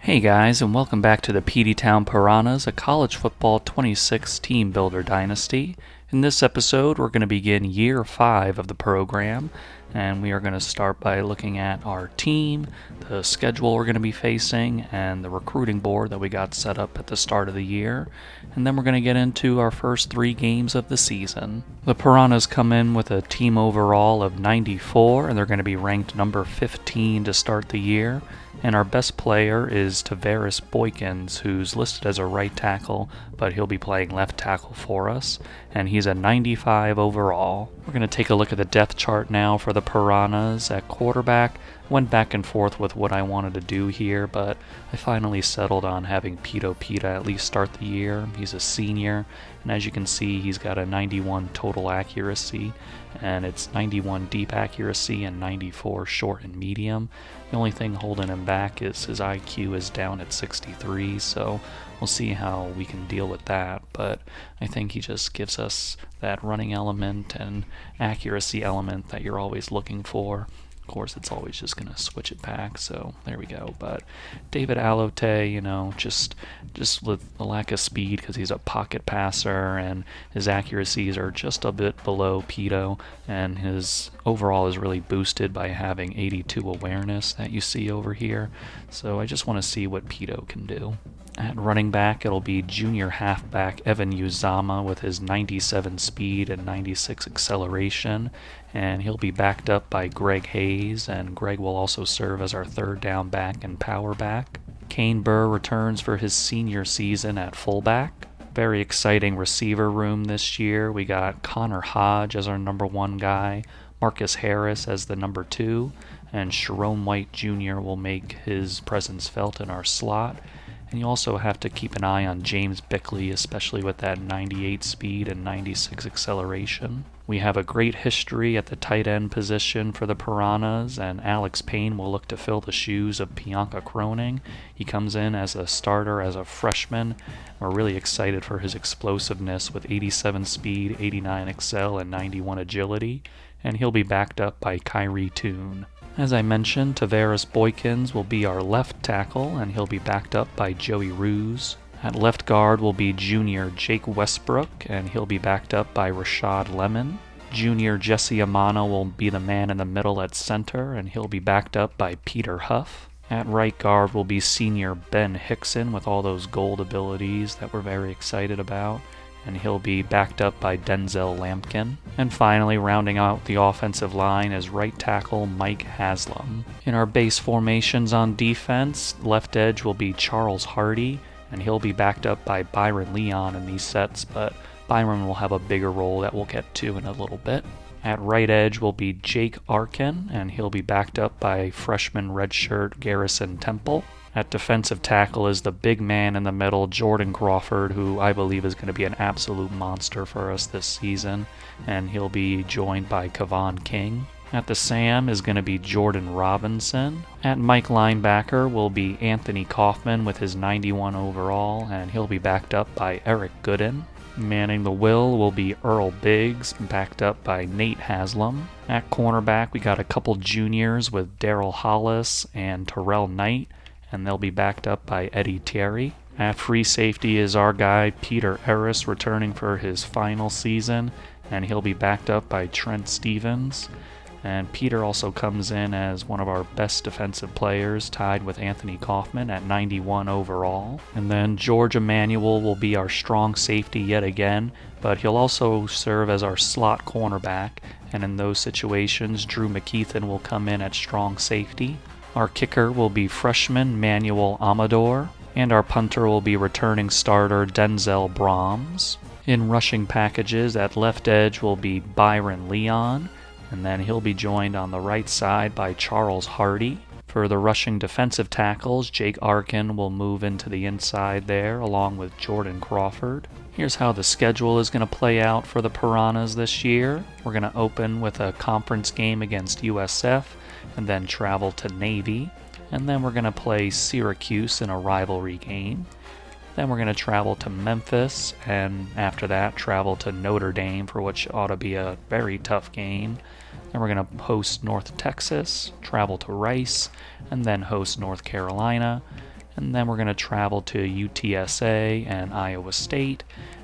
Hey guys, and welcome back to the Peteytown Piranhas, a college football 26 team builder dynasty. In this episode, we're going to begin year 5 of the program, and we are going to start by looking at our team, the schedule we're going to be facing, and the recruiting board that we got set up at the start of the year. And then we're going to get into our first 3 games of the season. The Piranhas come in with a team overall of 94, and they're going to be ranked number 15 to start the year. And our best player is Tavares Boykins, who's listed as a right tackle, but he'll be playing left tackle for us, and he's a 95 overall. We're going to take a look at the depth chart now for the Piranhas. At quarterback, went back and forth with what I wanted to do here, but I finally settled on having Peteytown at least start the year. He's a senior, and as you can see, he's got a 91 total accuracy, and it's 91 deep accuracy and 94 short and medium. The only thing holding him back is his IQ is down at 63, so we'll see how we can deal with that. But I think he just gives us that running element and accuracy element that you're always looking for. Of course, it's always just going to switch it back, so there we go. But David Alote, just with the lack of speed because he's a pocket passer and his accuracies are just a bit below Peto, and his overall is really boosted by having 82 awareness that you see over here. So I just want to see what Peto can do. At running back, it'll be junior halfback Evan Uzama with his 97 speed and 96 acceleration, and he'll be backed up by Greg Hayes, and Greg will also serve as our third down back and power back. Kane Burr returns for his senior season at fullback. Very exciting receiver room this year. We got Connor Hodge as our number 1 guy, Marcus Harris as the number 2, and Sharon White Jr. will make his presence felt in our slot. And you also have to keep an eye on James Bickley, especially with that 98 speed and 96 acceleration. We have a great history at the tight end position for the Piranhas, and Alex Payne will look to fill the shoes of Bianca Croning. He comes in as a starter as a freshman. We're really excited for his explosiveness with 87 speed, 89 excel, and 91 agility, and he'll be backed up by Kyrie Toon. As I mentioned, Tavares Boykins will be our left tackle, and he'll be backed up by Joey Ruse. At left guard will be junior Jake Westbrook, and he'll be backed up by Rashad Lemon. Junior Jesse Amano will be the man in the middle at center, and he'll be backed up by Peter Huff. At right guard will be senior Ben Hickson with all those gold abilities that we're very excited about, and he'll be backed up by Denzel Lampkin. And finally, rounding out the offensive line is right tackle Mike Haslam. In our base formations on defense, left edge will be Charles Hardy, and he'll be backed up by Byron Leon in these sets, but Byron will have a bigger role that we'll get to in a little bit. At right edge will be Jake Arkin, and he'll be backed up by freshman redshirt Garrison Temple. At defensive tackle is the big man in the middle, Jordan Crawford, who I believe is going to be an absolute monster for us this season, and he'll be joined by Kevon King. At the Sam is going to be Jordan Robinson. At Mike linebacker will be Anthony Kaufman with his 91 overall, and he'll be backed up by Eric Gooden. Manning the will be Earl Biggs, backed up by Nate Haslam. At cornerback, we got a couple juniors with Daryl Hollis and Terrell Knight, and they'll be backed up by Eddie Terry. At free safety is our guy Peter Eris, returning for his final season, and he'll be backed up by Trent Stevens. And Peter also comes in as one of our best defensive players, tied with Anthony Kaufman at 91 overall. And then George Emanuel will be our strong safety yet again, but he'll also serve as our slot cornerback, and in those situations, Drew McKeithen will come in at strong safety. Our kicker will be freshman Manuel Amador, and our punter will be returning starter Denzel Brahms. In rushing packages, at left edge will be Byron Leon, and then he'll be joined on the right side by Charles Hardy. For the rushing defensive tackles, Jake Arkin will move into the inside there along with Jordan Crawford. Here's how the schedule is going to play out for the Piranhas this year. We're going to open with a conference game against USF, and then travel to Navy, and then we're going to play Syracuse in a rivalry game. Then we're going to travel to Memphis, and after that travel to Notre Dame for what ought to be a very tough game. Then we're going to host North Texas, travel to Rice, and then host North Carolina. and then we're going to travel to UTSA and Iowa State,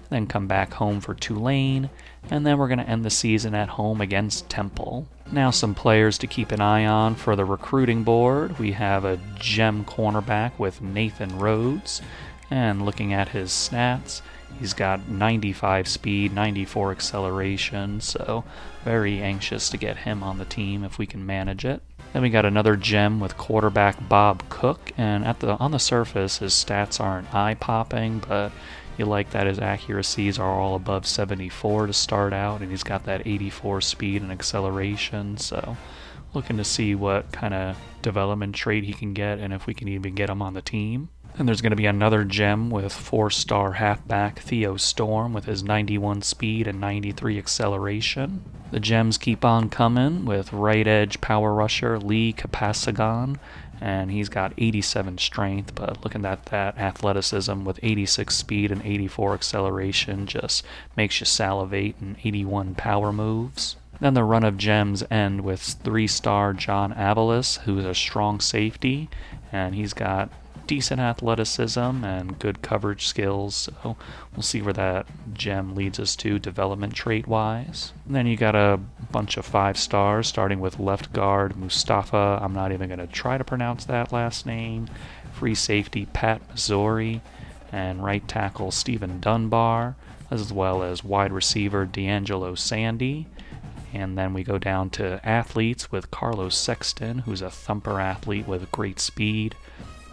then come back home for Tulane, and then we're going to end the season at home against Temple. Now some players to keep an eye on for the recruiting board. We have a gem cornerback with Nathan Rhodes, and looking at his stats, he's got 95 speed, 94 acceleration, so very anxious to get him on the team if we can manage it. Then we got another gem with quarterback Bob Cook, and on the surface his stats aren't eye-popping, but you like that his accuracies are all above 74 to start out, and he's got that 84 speed and acceleration, so looking to see what kind of development trait he can get and if we can even get him on the team. And there's going to be another gem with 4-star halfback Theo Storm with his 91 speed and 93 acceleration. The gems keep on coming with right edge power rusher Lee Capasigon, and he's got 87 strength, but looking at that athleticism with 86 speed and 84 acceleration just makes you salivate, and 81 power moves. Then the run of gems end with 3-star John Avalis, who's a strong safety, and he's got decent athleticism and good coverage skills, so we'll see where that gem leads us to development trait wise. And then you got a bunch of 5 stars, starting with left guard Mustafa, I'm not even going to try to pronounce that last name, free safety Pat Missouri, and right tackle Stephen Dunbar, as well as wide receiver D'Angelo Sandy. And then we go down to athletes with Carlos Sexton, who's a thumper athlete with great speed.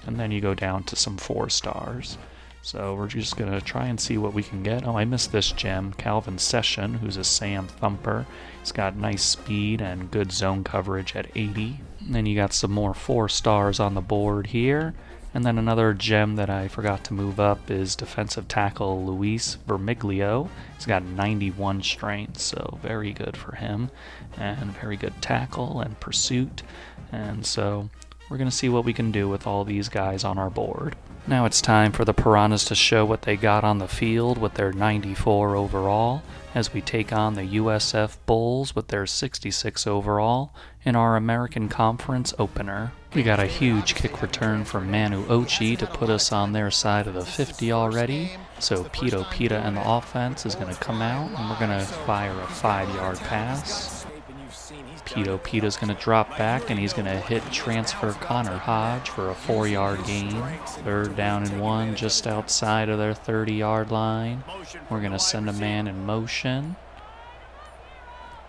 And then you go down to some 4 stars. So we're just going to try and see what we can get. Oh, I missed this gem, Calvin Session, who's a Sam thumper. He's got nice speed and good zone coverage at 80. And then you got some more 4 stars on the board here. And then another gem that I forgot to move up is defensive tackle Luis Vermiglio. He's got 91 strength, so very good for him. And very good tackle and pursuit. And so we're going to see what we can do with all these guys on our board. Now it's time for the Piranhas to show what they got on the field with their 94 overall, as we take on the USF Bulls with their 66 overall in our American Conference opener. We got a huge kick return from Manu Ochi to put us on their side of the 50 already, so Peteytown and the offense is going to come out, and we're going to fire a 5-yard pass. Peteytown's going to drop back, and he's going to hit transfer Connor Hodge for a 4-yard gain. 3rd down and 1 just outside of their 30-yard line. We're going to send a man in motion.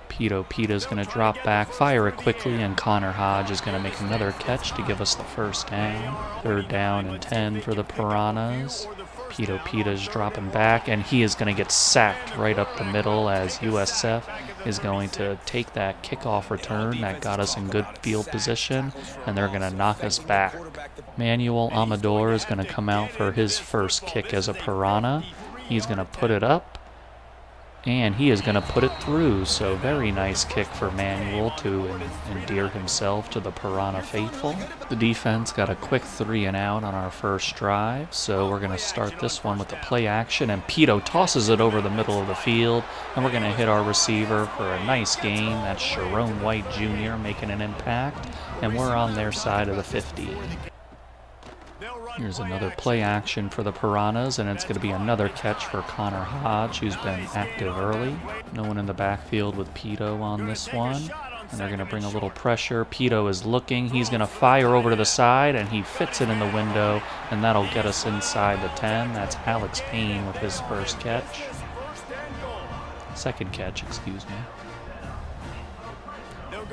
Peteytown's going to drop back, fire it quickly, and Connor Hodge is going to make another catch to give us the 1st down. 3rd down and 10 for the Piranhas. Peteytown's dropping back, and he is going to get sacked right up the middle as USF is going to take that kickoff return that got us in good field position, and they're going to knock us back. Manuel Amador is going to come out for his first kick as a Piranha. He's going to put it up, and he is going to put it through, so very nice kick for Manuel to endear himself to the Piranha faithful. The defense got a quick 3 and out on our first drive, so we're going to start this one with the play action, and Peteytown tosses it over the middle of the field, and we're going to hit our receiver for a nice gain. That's Sharon White Jr. making an impact, and we're on their side of the 50. Here's another play action for the Piranhas, and it's going to be another catch for Connor Hodge, who's been active early. No one in the backfield with Peteytown on this one, and they're going to bring a little pressure. Peteytown is looking. He's going to fire over to the side, and he fits it in the window, and that'll get us inside the 10. That's Alex Payne with his first catch. Second catch, excuse me.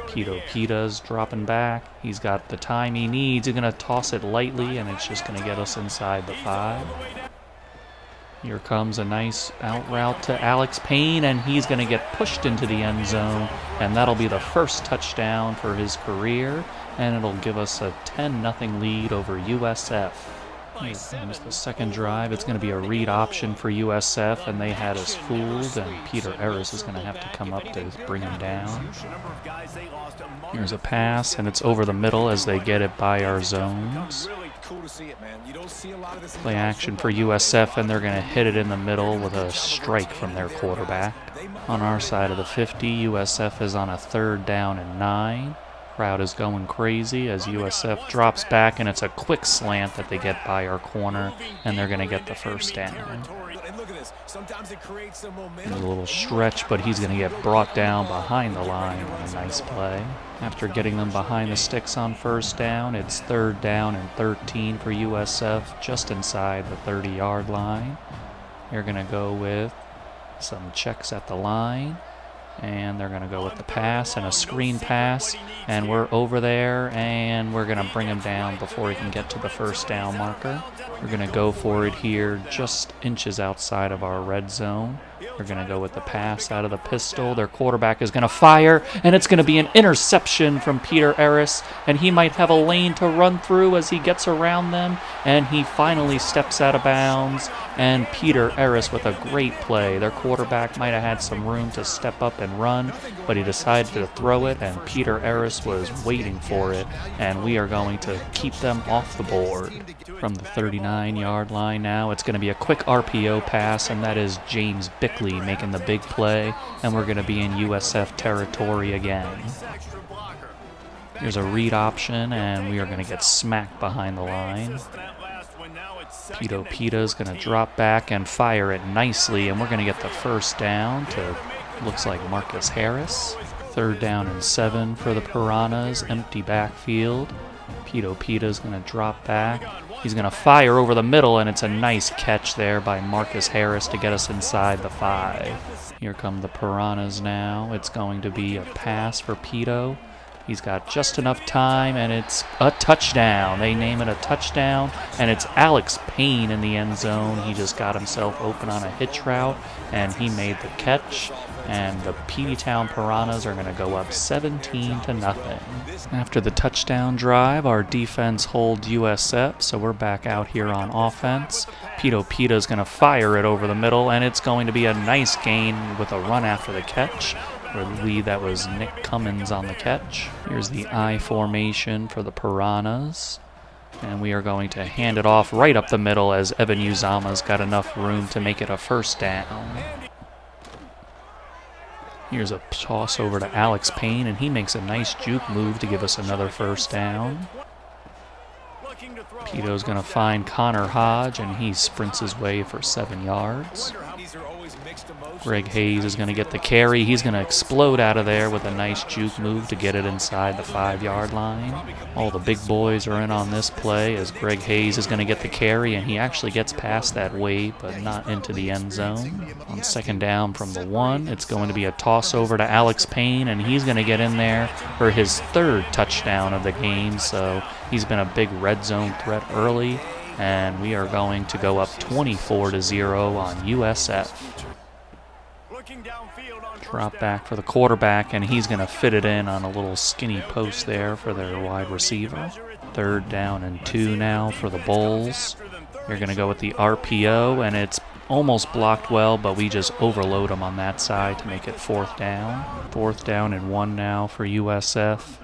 Peteytown's dropping back. He's got the time he needs. He's going to toss it lightly, and it's just going to get us inside the 5. Here comes a nice out route to Alex Payne, and he's going to get pushed into the end zone, and that'll be the first touchdown for his career, and it'll give us a 10-0 lead over USF. Here comes the second drive. It's going to be a read option for USF, and they had us fooled, and Peter Eris is going to have to come up to bring him down. Here's a pass, and it's over the middle as they get it by our zones. Play action for USF, and they're going to hit it in the middle with a strike from their quarterback. On our side of the 50, USF is on a 3rd down and 9. Crowd is going crazy as USF drops back, and it's a quick slant that they get by our corner, and they're going to get the first down. A little stretch, but he's going to get brought down behind the line on a nice play. After getting them behind the sticks on first down, it's 3rd down and 13 for USF, just inside the 30-yard line. They're going to go with some checks at the line, and they're going to go with the pass and a screen pass, and we're over there, and we're going to bring him down before he can get to the first down marker. We're going to go for it here just inches outside of our red zone. They're going to go with the pass out of the pistol. Their quarterback is going to fire, and it's going to be an interception from Peter Harris, and he might have a lane to run through as he gets around them, and he finally steps out of bounds, and Peter Harris with a great play. Their quarterback might have had some room to step up and run, but he decided to throw it, and Peter Harris was waiting for it, and we are going to keep them off the board. From the 39-yard line now, it's going to be a quick RPO pass, and that is James Bickley making the big play, and we're going to be in USF territory again. Here's a read option, and we are going to get smacked behind the line. Peteytown's going to drop back and fire it nicely, and we're going to get the first down to, looks like, Marcus Harris. 3rd down and 7 for the Piranhas, empty backfield. Peteytown's going to drop back. He's going to fire over the middle, and it's a nice catch there by Marcus Harris to get us inside the 5. Here come the Piranhas now. It's going to be a pass for Peto. He's got just enough time, and it's a touchdown. They name it a touchdown, and it's Alex Payne in the end zone. He just got himself open on a hitch route, and he made the catch. And the Peteytown Piranhas are going to go up 17-0. After the touchdown drive, our defense holds USF, so we're back out here on offense. Peteytown's going to fire it over the middle, and it's going to be a nice gain with a run after the catch. I believe that was Nick Cummins on the catch. Here's the I formation for the Piranhas. And we are going to hand it off right up the middle as Evan Uzama's got enough room to make it a first down. Here's a toss over to Alex Payne, and he makes a nice juke move to give us another first down. Peteytown's going to find Connor Hodge, and he sprints his way for 7 yards. Greg Hayes is going to get the carry. He's going to explode out of there with a nice juke move to get it inside the 5-yard line. All the big boys are in on this play as Greg Hayes is going to get the carry, and he actually gets past that weight, but not into the end zone. On 2nd down from the 1, it's going to be a toss over to Alex Payne, and he's going to get in there for his 3rd touchdown of the game, so he's been a big red zone threat early, and we are going to go up 24-0 on USF. Drop back for the quarterback, and he's going to fit it in on a little skinny post there for their wide receiver. 3rd down and 2 now for the Bulls. They're going to go with the RPO, and it's almost blocked well, but we just overload them on that side to make it 4th down. 4th down and 1 now for USF.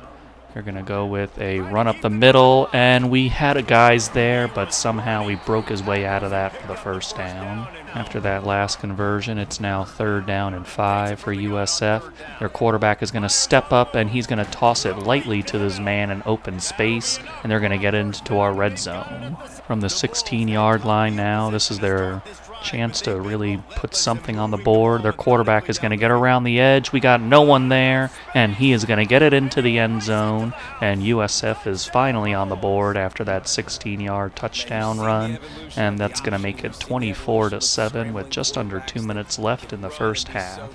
They're going to go with a run up the middle, and we had a guys there, but somehow he broke his way out of that for the first down. After that last conversion, it's now 3rd down and 5 for USF. Their quarterback is going to step up, and he's going to toss it lightly to this man in open space, and they're going to get into our red zone. From the 16-yard line now, this is their chance to really put something on the board. Their quarterback is going to get around the edge. We got no one there, and he is going to get it into the end zone, and USF is finally on the board after that 16-yard touchdown run, and that's going to make it 24-7 with just under 2 minutes left in the first half.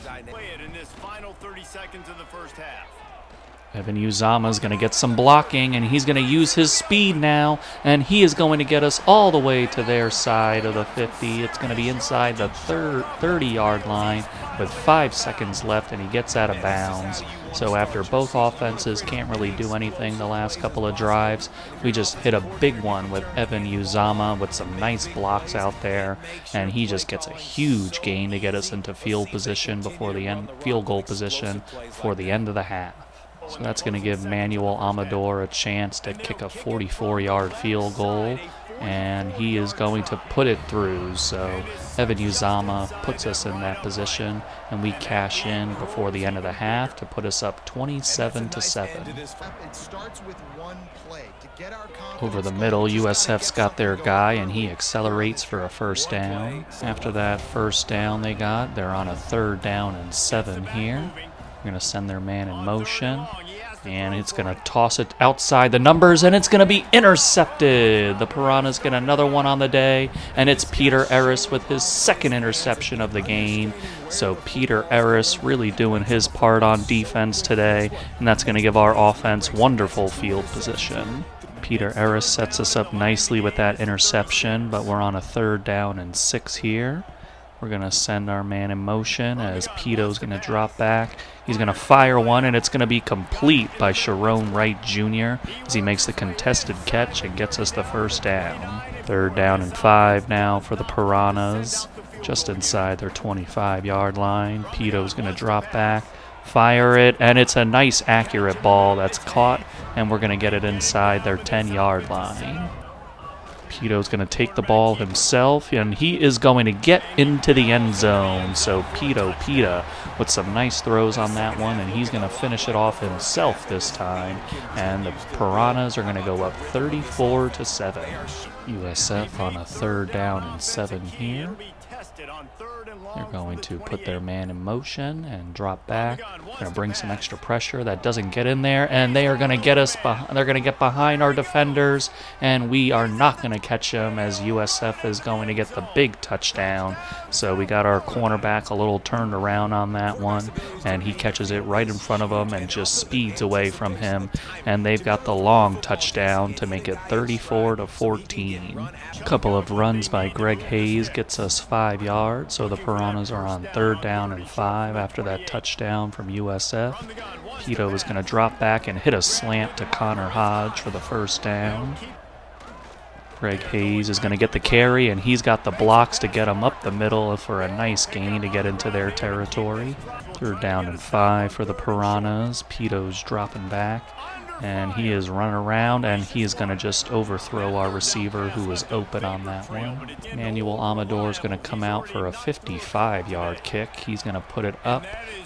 Evan Uzama is going to get some blocking, and he's going to use his speed now, and he is going to get us all the way to their side of the 50. It's going to be inside the 30-yard line with 5 seconds left, and he gets out of bounds. So after both offenses can't really do anything the last couple of drives, we just hit a big one with Evan Uzama with some nice blocks out there, and he just gets a huge gain to get us into field goal position before the end of the half. So that's going to give Manuel Amador a chance to kick a 44-yard field goal, and he is going to put it through. So Evan Uzama puts us in that position, and we cash in before the end of the half to put us up 27-7. Over the middle, USF's got their guy, and he accelerates for a first down. After that first down they're on a 3rd down and 7 here. We're going to send their man in motion, and it's going to toss it outside the numbers, and it's going to be intercepted. The Piranhas get another one on the day, and it's Peter Eris with his 2nd interception of the game. So Peter Eris really doing his part on defense today, and that's going to give our offense wonderful field position. Peter Eris sets us up nicely with that interception, but we're on a 3rd down and 6 here. We're going to send our man in motion as Peto's going to drop back. He's going to fire one, and it's going to be complete by Sharon Wright Jr. as he makes the contested catch and gets us the first down. 3rd down and 5 now for the Piranhas, just inside their 25-yard line. Peto's going to drop back, fire it, and it's a nice accurate ball that's caught, and we're going to get it inside their 10-yard line. Peto's going to take the ball himself, and he is going to get into the end zone. So Peta with some nice throws on that one, and he's going to finish it off himself this time. And the Piranhas are going to go up 34-7. USF on a 3rd down and 7 here. They're going to put their man in motion and drop back. Going to bring some extra pressure. That doesn't get in there, and they are going to get us. They're going to get behind our defenders, and we are not going to catch them as USF is going to get the big touchdown. So we got our cornerback a little turned around on that one, and he catches it right in front of him and just speeds away from him. And they've got the long touchdown to make it 34-14. A couple of runs by Greg Hayes gets us 5 yards. So the Piranhas are on 3rd down and 5 after that touchdown from USF. Peto is going to drop back and hit a slant to Connor Hodge for the first down. Greg Hayes is going to get the carry, and he's got the blocks to get him up the middle for a nice gain to get into their territory. 3rd down and 5 for the Piranhas. Peto's dropping back, and he is running around, and he is going to just overthrow our receiver who was open on that one. Manuel Amador is going to come out for a 55-yard kick. He's going to put it up,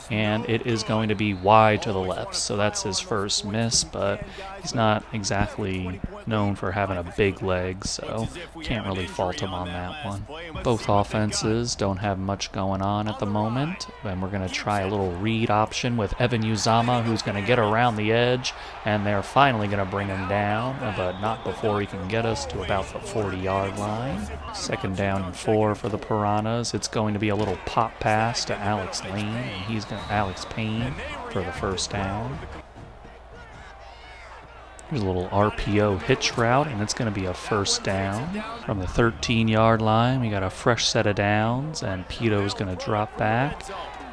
and it is going to be wide to the left. So that's his first miss, but he's not exactly known for having a big leg, so can't really fault him on that one. Both offenses don't have much going on at the moment, and we're going to try a little read option with Evan Uzama, who's going to get around the edge, and they're finally going to bring him down, but not before he can get us to about the 40-yard line. 2nd down and 4 for the Piranhas. It's going to be a little pop pass to Alex Lane, and he's going to Alex Payne for the first down. Here's a little RPO hitch route, and it's going to be a first down. From the 13-yard line, we got a fresh set of downs, and Peto is going to drop back.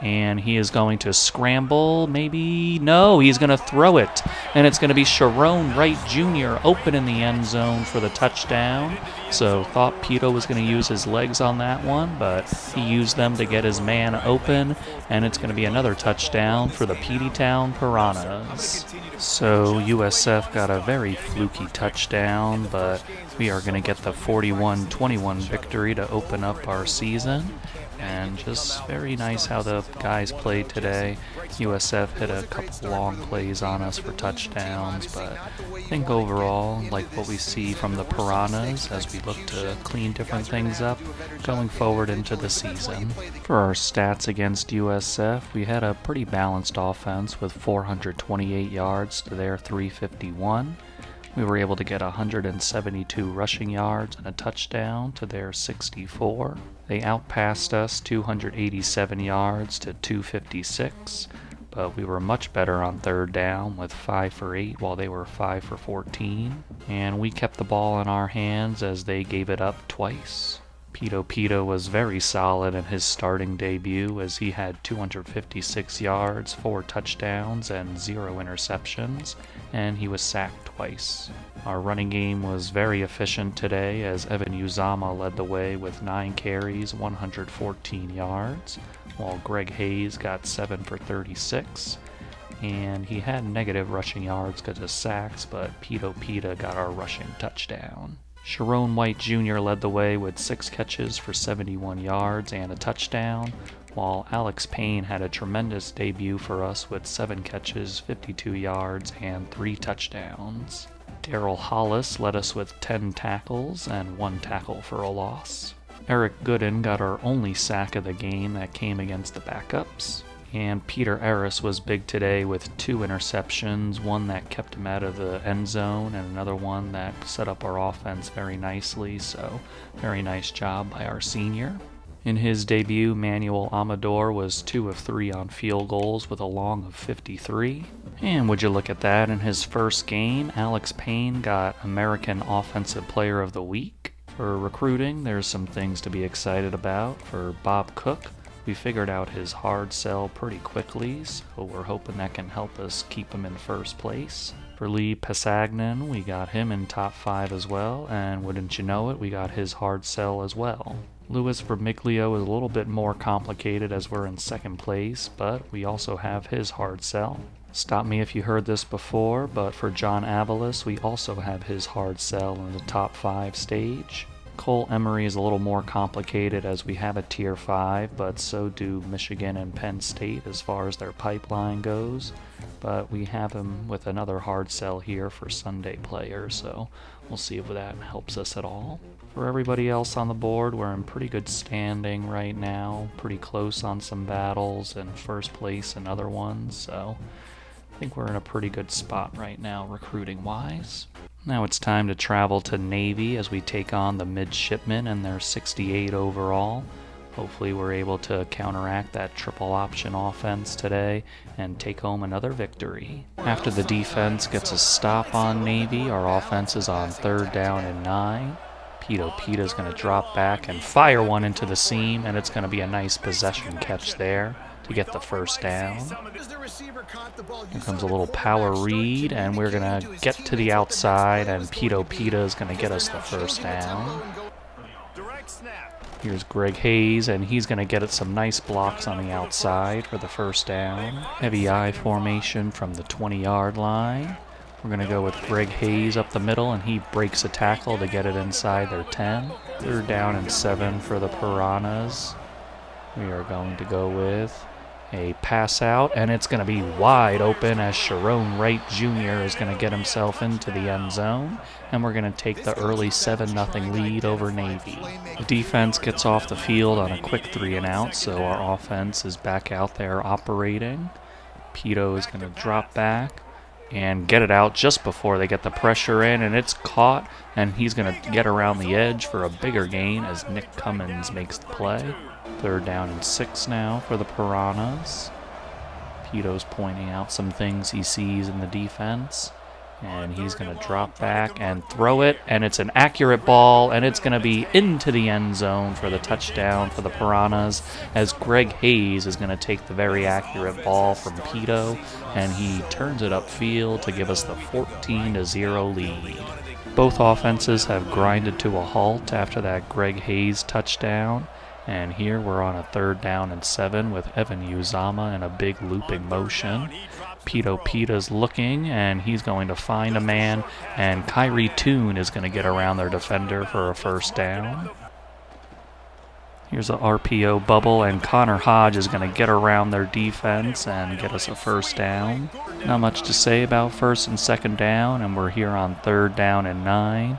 And he is going to scramble, maybe? No, he's going to throw it. And it's going to be Sharon Wright Jr. open in the end zone for the touchdown. So thought Peto was going to use his legs on that one, but he used them to get his man open. And it's going to be another touchdown for the Peteytown Piranhas. So USF got a very fluky touchdown, but we are going to get the 41-21 victory to open up our season. And just very nice how the guys played today. USF hit a couple long plays on us for touchdowns, but I think overall, like what we see from the Piranhas as we look to clean different things up going forward into the season. For our stats against USF, we had a pretty balanced offense with 428 yards to their 351. We were able to get 172 rushing yards and a touchdown to their 64. They outpassed us 287 yards to 256, but we were much better on 3rd down with 5 for 8 while they were 5 for 14. And we kept the ball in our hands as they gave it up twice. Peto was very solid in his starting debut as he had 256 yards, 4 touchdowns, and 0 interceptions, and he was sacked twice. Our running game was very efficient today as Evan Uzama led the way with 9 carries, 114 yards, while Greg Hayes got 7 for 36. and he had negative rushing yards because of sacks, but Peta got our rushing touchdown. Sharon White Jr. led the way with 6 catches for 71 yards and a touchdown, while Alex Payne had a tremendous debut for us with 7 catches, 52 yards, and 3 touchdowns. Daryl Hollis led us with 10 tackles and 1 tackle for a loss. Eric Gooden got our only sack of the game that came against the backups. And Peter Eris was big today with 2 interceptions, one that kept him out of the end zone and another one that set up our offense very nicely, so very nice job by our senior. In his debut, Manuel Amador was 2 of 3 on field goals with a long of 53. And would you look at that, in his first game, Alex Payne got American Offensive Player of the Week. For recruiting, there's some things to be excited about. For Bob Cook, we figured out his hard sell pretty quickly, so we're hoping that can help us keep him in first place. For Lee Pasagnan, we got him in top 5 as well, and wouldn't you know it, we got his hard sell as well. Louis Vermiglio is a little bit more complicated as we're in second place, but we also have his hard sell. Stop me if you heard this before, but for John Avalos, we also have his hard sell in the top 5 stage. Cole Emery is a little more complicated as we have a tier 5, but so do Michigan and Penn State as far as their pipeline goes. But we have him with another hard sell here for Sunday players, so we'll see if that helps us at all. For everybody else on the board, we're in pretty good standing right now, pretty close on some battles and first place in other ones, so I think we're in a pretty good spot right now recruiting-wise. Now it's time to travel to Navy as we take on the Midshipmen and their 68 overall. Hopefully we're able to counteract that triple option offense today and take home another victory. After the defense gets a stop on Navy, our offense is on 3rd down and 9. Peta's going to drop back and fire one into the seam, and it's going to be a nice possession catch there to get the first down. Here comes a little power read, and we're going to get to the outside, and Peta is going to get us the first down. Here's Greg Hayes, and he's going to get it some nice blocks on the outside for the first down. Heavy I formation from the 20-yard line. We're going to go with Greg Hayes up the middle, and he breaks a tackle to get it inside their 10. 3rd down and 7 for the Piranhas. We are going to go with a pass out, and it's going to be wide open as Sharon Wright Jr. is going to get himself into the end zone, and we're going to take the early 7-0 lead over Navy. The defense gets off the field on a quick 3-and-out, so our offense is back out there operating. Pito is going to drop back and get it out just before they get the pressure in, and it's caught, and he's going to get around the edge for a bigger gain as Nick Cummins makes the play. 3rd down and 6 now for the Piranhas. Pito's pointing out some things he sees in the defense, and he's going to drop back and throw it, and it's an accurate ball, and it's going to be into the end zone for the touchdown for the Piranhas, as Greg Hayes is going to take the very accurate ball from Pito, and he turns it upfield to give us the 14-0 lead. Both offenses have grinded to a halt after that Greg Hayes touchdown, and here we're on a 3rd down and 7 with Evan Uzama in a big looping motion. Peta's looking, and he's going to find a man, and Kyrie Toon is going to get around their defender for a first down. Here's an RPO bubble, and Connor Hodge is going to get around their defense and get us a first down. Not much to say about 1st and 2nd down, and we're here on 3rd down and 9.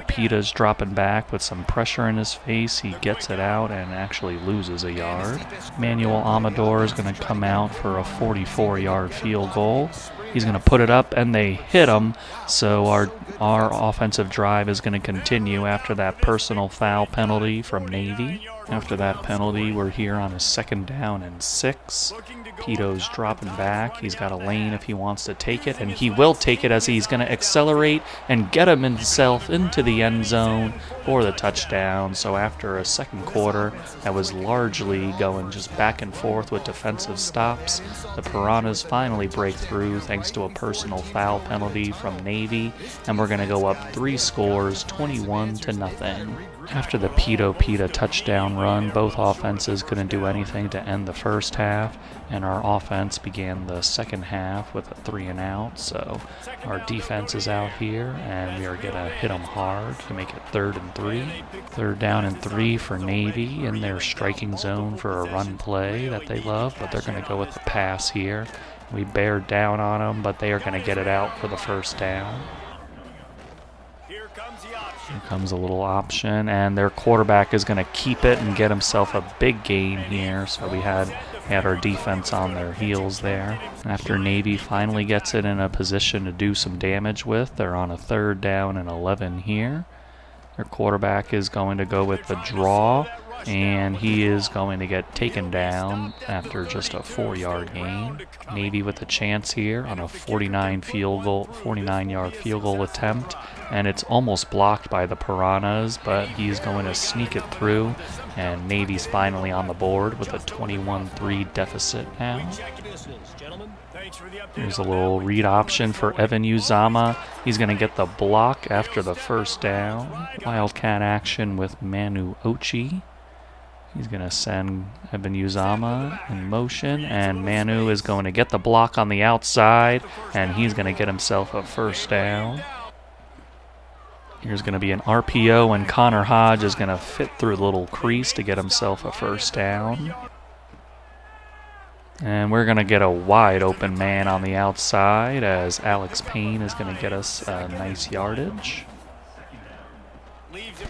Peta's dropping back with some pressure in his face. He gets it out and actually loses a yard. Manuel Amador is going to come out for a 44-yard field goal. He's going to put it up, and they hit him, so our offensive drive is going to continue after that personal foul penalty from Navy. After that penalty, we're here on a 2nd down and 6. Peto's dropping back. He's got a lane if he wants to take it, and he will take it as he's going to accelerate and get himself into the end zone for the touchdown. So after a second quarter that was largely going just back and forth with defensive stops, the Piranhas finally break through thanks to a personal foul penalty from Navy, and we're going to go up 3 scores, 21-0. After the Peta touchdown run. Both offenses couldn't do anything to end the first half, and our offense began the second half with a 3-and-out. So our defense is out here, and we are going to hit them hard to make it 3rd and 3. 3rd down and 3 for Navy in their striking zone for a run play that they love, but they're going to go with the pass here. We bear down on them, but they are going to get it out for the first down. Here comes a little option, and their quarterback is going to keep it and get himself a big gain here. So we had our defense on their heels there. After Navy finally gets it in a position to do some damage with, they're on a 3rd down and 11 here. Their quarterback is going to go with the draw, and he is going to get taken down after just a 4-yard gain. Navy with a chance here on a 49-yard field goal attempt, and it's almost blocked by the Piranhas, but he's going to sneak it through, and Navy's finally on the board with a 21-3 deficit now. Here's a little read option for Evan Uzama. He's going to get the block after the first down. Wildcat action with Manu Ochi. He's going to send Evan Uzama in motion, and Manu is going to get the block on the outside, and he's going to get himself a first down. Here's going to be an RPO, and Connor Hodge is going to fit through the little crease to get himself a first down. And we're going to get a wide open man on the outside as Alex Payne is going to get us a nice yardage.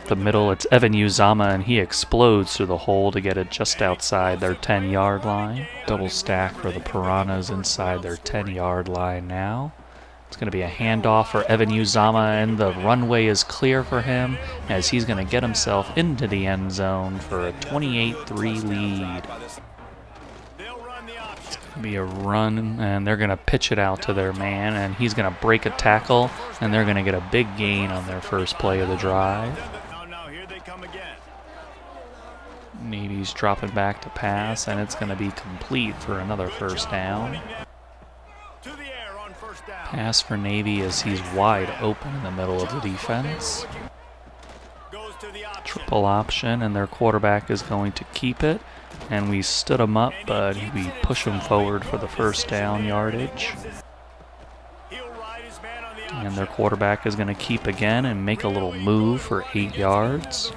The middle, it's Evan Uzama, and he explodes through the hole to get it just outside their 10-yard line. Double stack for the Piranhas inside their 10-yard line now. It's going to be a handoff for Evan Uzama, and the runway is clear for him as he's going to get himself into the end zone for a 28-3 lead. It's going to be a run, and they're going to pitch it out to their man, and he's going to break a tackle, and they're going to get a big gain on their first play of the drive. Navy's dropping back to pass, and it's going to be complete for another first down. Pass for Navy as he's wide open in the middle of the defense. Triple option, and their quarterback is going to keep it. And we stood him up, but we push him forward for the first down yardage. And their quarterback is going to keep again and make a little move for 8 yards.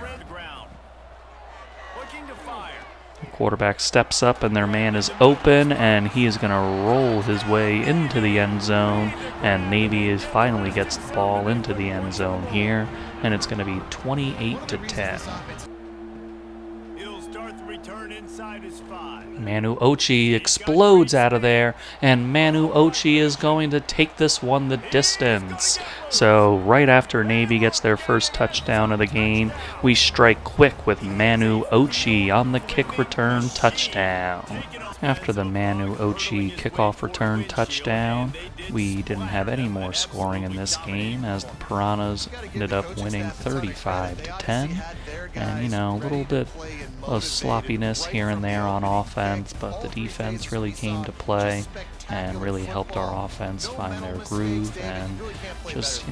The quarterback steps up, and their man is open, and he is going to roll his way into the end zone, and Navy finally gets the ball into the end zone here, and it's going to be 28-10. Manu Ochi explodes out of there, and Manu Ochi is going to take this one the distance. So right after Navy gets their first touchdown of the game, we strike quick with Manu Ochi on the kick return touchdown. After the Manu Ochi kickoff return touchdown, we didn't have any more scoring in this game as the Piranhas ended up winning 35-10. And, a little bit of sloppiness here and there on offense, but the defense really came to play and really helped our offense find their groove. And just,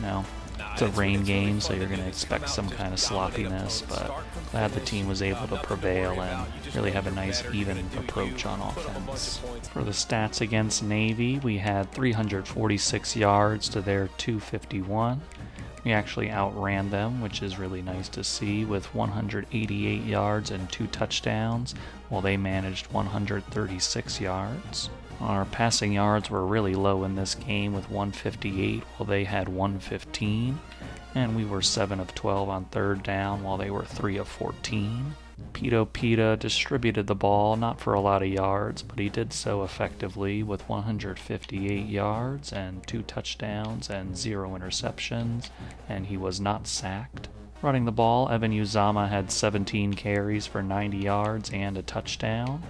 it's a rain game, so you're going to expect some kind of sloppiness, but glad the team was able to prevail and really have a nice even approach on offense. For the stats against Navy, we had 346 yards to their 251. We actually outran them, which is really nice to see, with 188 yards and 2 touchdowns, while they managed 136 yards. Our passing yards were really low in this game with 158, while they had 115, and we were 7 of 12 on 3rd down, while they were 3 of 14. Peta distributed the ball, not for a lot of yards, but he did so effectively with 158 yards and 2 touchdowns and 0 interceptions, and he was not sacked. Running the ball, Evan Uzama had 17 carries for 90 yards and a touchdown,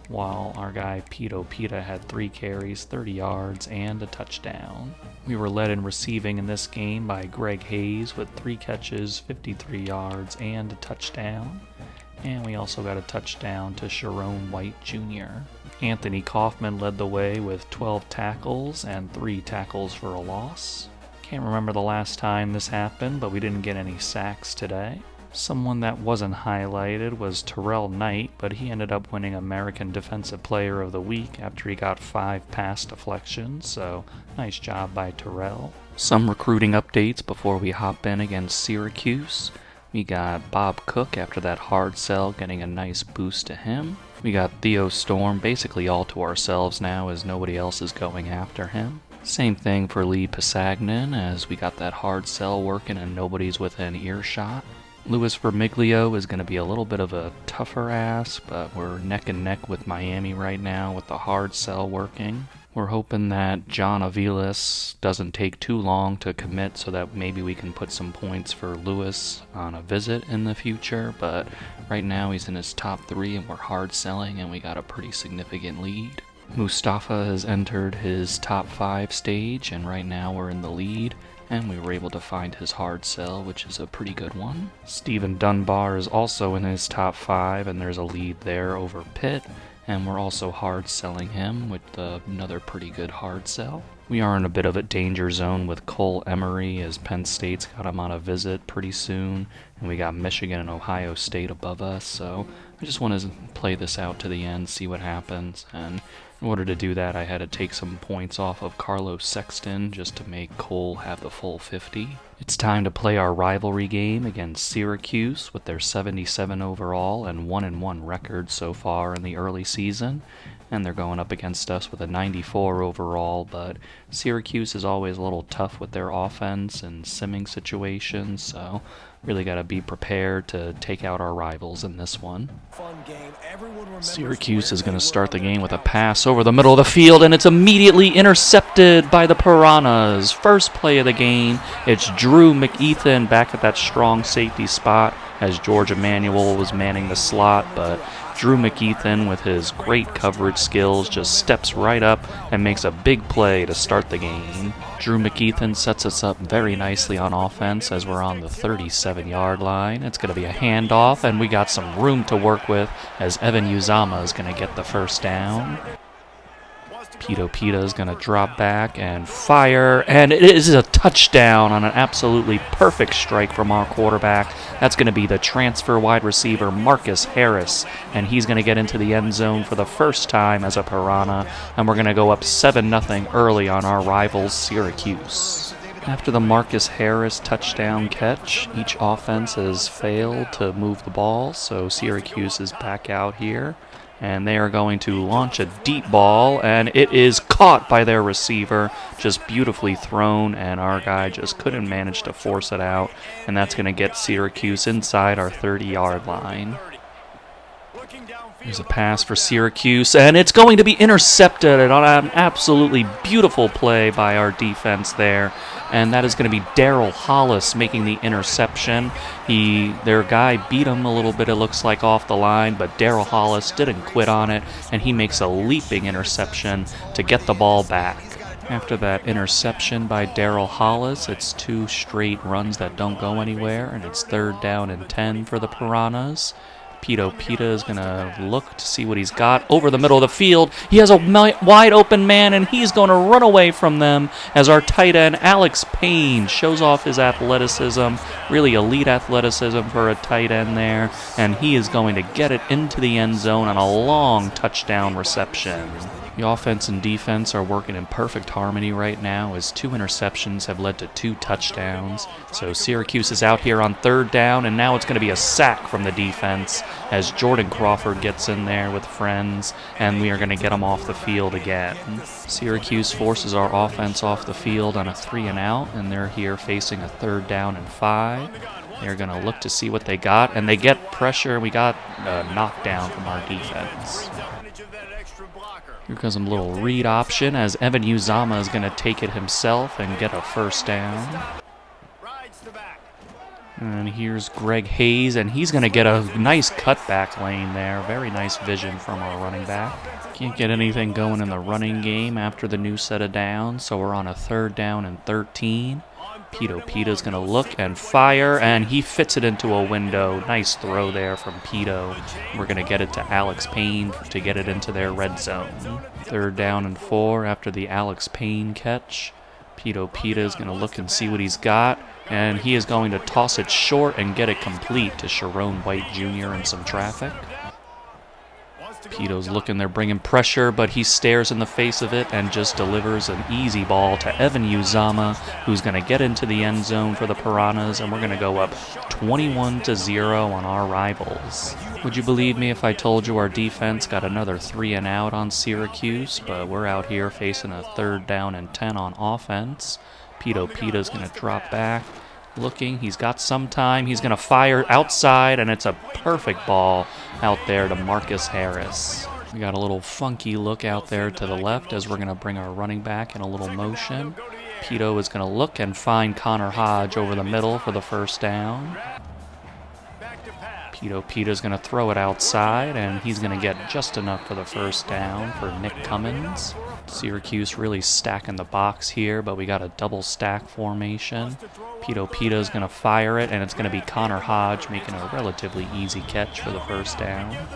while our guy Peta had 3 carries, 30 yards, and a touchdown. We were led in receiving in this game by Greg Hayes with 3 catches, 53 yards, and a touchdown. And we also got a touchdown to Sharon White Jr. Anthony Kaufman led the way with 12 tackles and 3 tackles for a loss. Can't remember the last time this happened, but we didn't get any sacks today. Someone that wasn't highlighted was Terrell Knight, but he ended up winning American Defensive Player of the Week after he got 5 pass deflections, so nice job by Terrell. Some recruiting updates before we hop in against Syracuse. We got Bob Cook after that hard sell, getting a nice boost to him. We got Theo Storm basically all to ourselves now as nobody else is going after him. Same thing for Lee Pisagnan as we got that hard sell working and nobody's within earshot. Louis Vermiglio is going to be a little bit of a tougher ass, but we're neck and neck with Miami right now with the hard sell working. We're hoping that John Aviles doesn't take too long to commit so that maybe we can put some points for Louis on a visit in the future, but right now he's in his top 3 and we're hard selling and we got a pretty significant lead. Mustafa has entered his top 5 stage and right now we're in the lead. And we were able to find his hard sell, which is a pretty good one. Stephen Dunbar is also in his top 5, and there's a lead there over Pitt. And we're also hard selling him with another pretty good hard sell. We are in a bit of a danger zone with Cole Emery as Penn State's got him on a visit pretty soon. And we got Michigan and Ohio State above us, so I just want to play this out to the end, see what happens. And in order to do that, I had to take some points off of Carlos Sexton just to make Cole have the full 50. It's time to play our rivalry game against Syracuse with their 77 overall and 1-1 record so far in the early season. And they're going up against us with a 94 overall, but Syracuse is always a little tough with their offense and simming situations, so really got to be prepared to take out our rivals in this one. Syracuse is going to start the game with a pass over the middle of the field, and it's immediately intercepted by the Piranhas. First play of the game, it's Drew McEthan back at that strong safety spot as George Emanuel was manning the slot, but Drew McEthan, with his great coverage skills, just steps right up and makes a big play to start the game. Drew McEthan sets us up very nicely on offense as we're on the 37-yard line. It's going to be a handoff, and we got some room to work with as Evan Uzama is going to get the first down. Peteytown is going to drop back and fire, and it is a touchdown on an absolutely perfect strike from our quarterback. That's going to be the transfer wide receiver Marcus Harris, and he's going to get into the end zone for the first time as a Piranha, and we're going to go up 7-0 early on our rivals Syracuse. After the Marcus Harris touchdown catch, each offense has failed to move the ball, so Syracuse is back out here. And they are going to launch a deep ball, and it is caught by their receiver, just beautifully thrown, and our guy just couldn't manage to force it out, and that's going to get Syracuse inside our 30-yard line. There's a pass for Syracuse, and it's going to be intercepted on an absolutely beautiful play by our defense there. And that is going to be Daryl Hollis making the interception. Their guy beat him a little bit, it looks like, off the line, but Daryl Hollis didn't quit on it, and he makes a leaping interception to get the ball back. After that interception by Daryl Hollis, it's 2 straight runs that don't go anywhere, and it's 3rd down and 10 for the Piranhas. Peteytown is going to look to see what he's got over the middle of the field. He has a wide open man, and he's going to run away from them as our tight end, Alex Payne, shows off his athleticism, really elite athleticism for a tight end there, and he is going to get it into the end zone on a long touchdown reception. The offense and defense are working in perfect harmony right now as 2 interceptions have led to 2 touchdowns. So Syracuse is out here on 3rd down, and now it's going to be a sack from the defense as Jordan Crawford gets in there with friends, and we are going to get him off the field again. Syracuse forces our offense off the field on a 3-and-out, and they're here facing a 3rd down and 5. They're going to look to see what they got, and they get pressure. We got a knockdown from our defense. Here comes a little read option as Evan Uzama is going to take it himself and get a first down. And here's Greg Hayes, and he's going to get a nice cutback lane there. Very nice vision from our running back. Can't get anything going in the running game after the new set of downs, so we're on a 3rd down and 13. Peteytown is going to look and fire, and he fits it into a window. Nice throw there from Peteytown. We're going to get it to Alex Payne to get it into their red zone. 3rd down and 4 after the Alex Payne catch. Peteytown is going to look and see what he's got, and he is going to toss it short and get it complete to Sharon White Jr. in some traffic. Peteytown's looking, they're bringing pressure, but he stares in the face of it and just delivers an easy ball to Evan Uzama, who's going to get into the end zone for the Piranhas, and we're going to go up 21-0 on our rivals. Would you believe me if I told you our defense got another 3 and out on Syracuse, but we're out here facing a 3rd down and 10 on offense. Peteytown's going to drop back. Looking, he's got some time, he's going to fire outside, and it's a perfect ball out there to Marcus Harris. We got a little funky look out there to the left as we're going to bring our running back in a little motion. Peteytown is going to look and find Connor Hodge over the middle for the 1st down. Peteytown is going to throw it outside, and he's going to get just enough for the 1st down for Nick Cummins. Syracuse really stacking the box here, but we got a double stack formation. Peteytown is going to fire it, and it's going to be Connor Hodge making a relatively easy catch for the 1st down.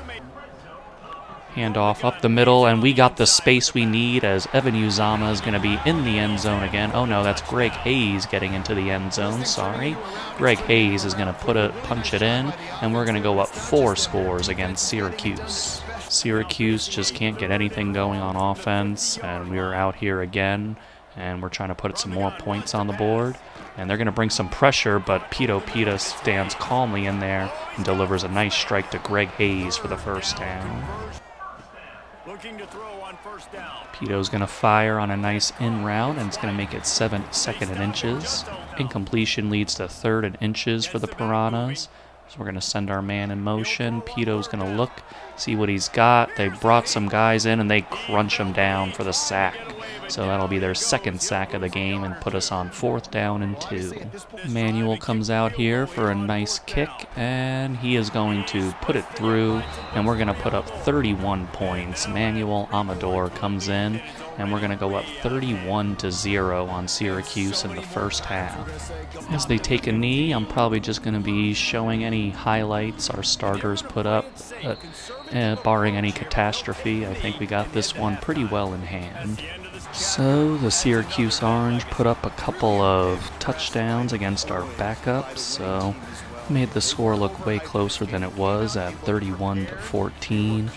Handoff up the middle, and we got the space we need as Evan Uzama is going to be in the end zone again. Oh no, that's Greg Hayes getting into the end zone, sorry. Greg Hayes is going to punch it in, and we're going to go up 4 scores against Syracuse. Syracuse just can't get anything going on offense, and we're out here again, and we're trying to put some more points on the board. And they're going to bring some pressure, but Peteytown stands calmly in there and delivers a nice strike to Greg Hayes for the 1st down. Peteytown's going to fire on a nice in route, and it's going to make it 2nd and inches. Incompletion leads to 3rd and inches for the Piranhas. So we're going to send our man in motion. Peteytown's going to look, see what he's got. They brought some guys in, and they crunch him down for the sack. So that'll be their 2nd sack of the game and put us on 4th down and 2. Manuel comes out here for a nice kick, and he is going to put it through, and we're going to put up 31 points. Manuel Amador comes in, and we're going to go up 31-0 on Syracuse in the 1st half. As they take a knee, I'm probably just going to be showing any highlights our starters put up, but barring any catastrophe, I think we got this one pretty well in hand. So the Syracuse Orange put up a couple of touchdowns against our backups, so made the score look way closer than it was at 31-14.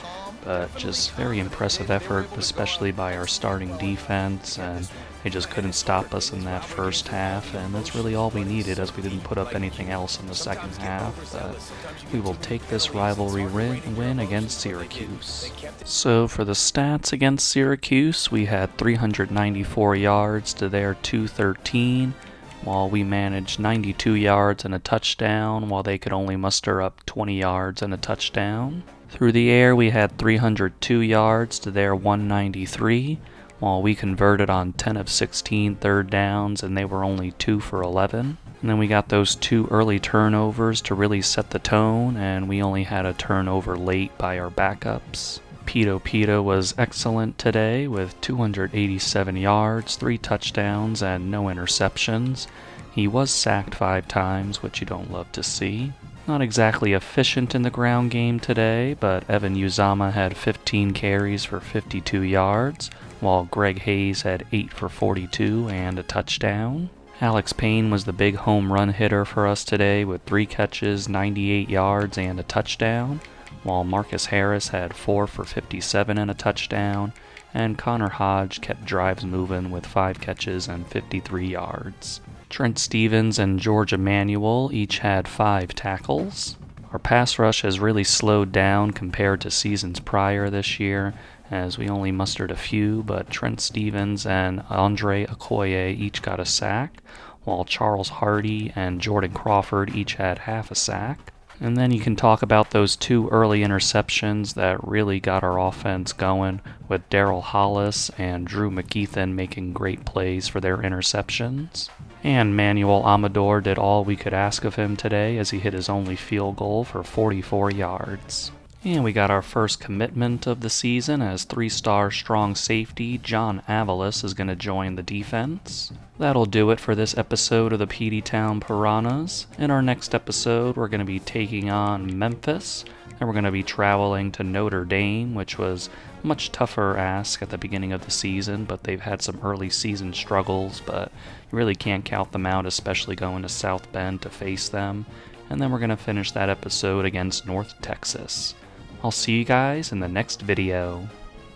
But just very impressive effort, especially by our starting defense, and they just couldn't stop us in that 1st half, and that's really all we needed as we didn't put up anything else in the 2nd half. But we will take this rivalry win against Syracuse. So for the stats against Syracuse, we had 394 yards to their 213, while we managed 92 yards and a touchdown, while they could only muster up 20 yards and a touchdown. Through the air, we had 302 yards to their 193, while we converted on 10 of 16 3rd downs, and they were only 2 for 11. And then we got those 2 early turnovers to really set the tone, and we only had a turnover late by our backups. Peteytown was excellent today with 287 yards, 3 touchdowns, and no interceptions. He was sacked 5 times, which you don't love to see. Not exactly efficient in the ground game today, but Evan Uzama had 15 carries for 52 yards, while Greg Hayes had 8 for 42 and a touchdown. Alex Payne was the big home run hitter for us today with 3 catches, 98 yards, and a touchdown, while Marcus Harris had 4 for 57 and a touchdown, and Connor Hodge kept drives moving with 5 catches and 53 yards. Trent Stevens and George Emanuel each had 5 tackles. Our pass rush has really slowed down compared to seasons prior this year, as we only mustered a few, but Trent Stevens and Andre Okoye each got a sack, while Charles Hardy and Jordan Crawford each had half a sack. And then you can talk about those 2 early interceptions that really got our offense going, with Daryl Hollis and Drew McKeithen making great plays for their interceptions. And Manuel Amador did all we could ask of him today as he hit his only field goal for 44 yards. And we got our first commitment of the season as 3-star strong safety John Avalos is going to join the defense. That'll do it for this episode of the Peteytown Piranhas. In our next episode, we're going to be taking on Memphis, and we're going to be traveling to Notre Dame, which was a much tougher ask at the beginning of the season, but they've had some early season struggles, but you really can't count them out, especially going to South Bend to face them. And then we're going to finish that episode against North Texas. I'll see you guys in the next video.